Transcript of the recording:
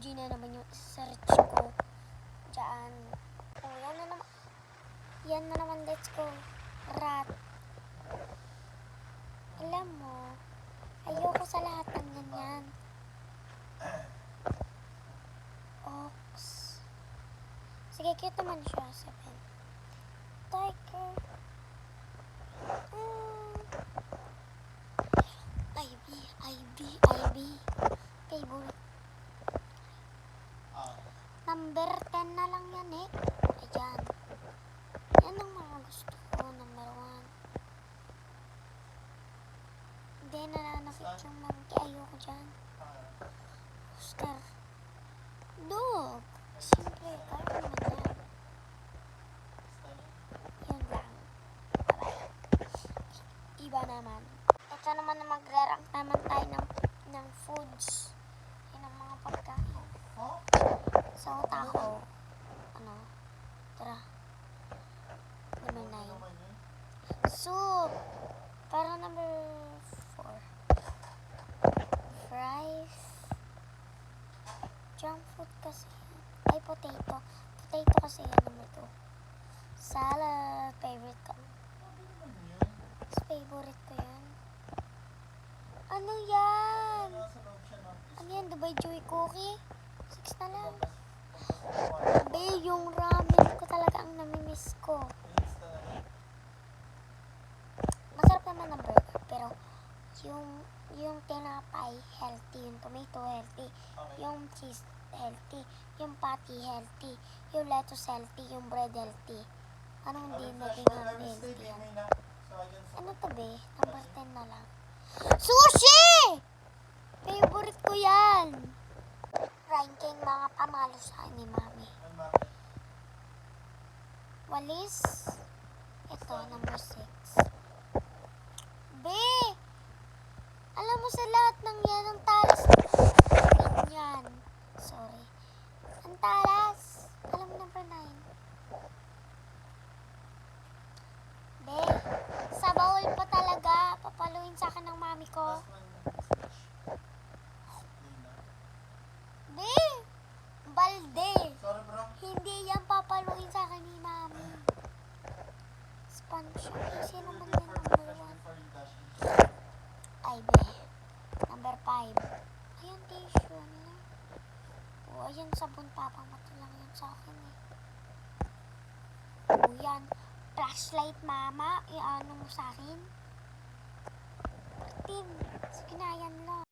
OG na naman yung search ko. Diyan. Oh, yan na naman. Yan na naman, let's go. Rat. Alam mo, ayoko sa lahat ng ganyan. Ox. Sige, cute naman siya. 7. Tiger. Ivy. Favorite. Number 10 na lang yan eh. Ayan. Yan ang mga gusto ko. Number 1. Hindi nananakit yung monkey. Ayoko dyan. Oscar. Dog. Siyempre, kaya naman yan. Yun lang. Bye-bye. Iba naman. Ito naman na magre-rank naman tayo ng foods. Yan ang mga pagkain. So, taco. Ano? Tara. Number 9. Soup. Para number 4. Fries. Junk food kasi. Ay, potato. Potato kasi yan number 2. Salad. Favorite ko. Favorite ko yan. Ano yan? Ano yan? Dubai Chewy Cookie? 6 na lang. Be, yung ramen ko talaga ang namimiss ko. Masarap naman ang burger, pero yung tinapay healthy, yung tomato healthy, yung cheese healthy, yung patty healthy, yung lettuce healthy, yung bread healthy. Anong hindi naging healthy yan? Ano to be? Number 10 na lang. Sushi! Favorite ko yan. Ranking mga pamalo sa akin ni Mami. Walis. Ito, number 6. B! Alam mo sa lahat ng yan, ang talas. Yan. Sorry. Ang talas. Alam mo, number 9. B! Sa bawal pa talaga. Papaluin sa akin ng mami ko. B! Balde! Sorry bro. Hindi yan papaluin sa akin ni mami. Sponge. Sino man yan number 1? Ay, B. Number 5. Ayan, tissue. Ano na? O, ayan, sabon papang mata lang yan sa akin eh. O, yan. Flashlight, mama. Iano mo sa akin? Tim, sige na, yan lang.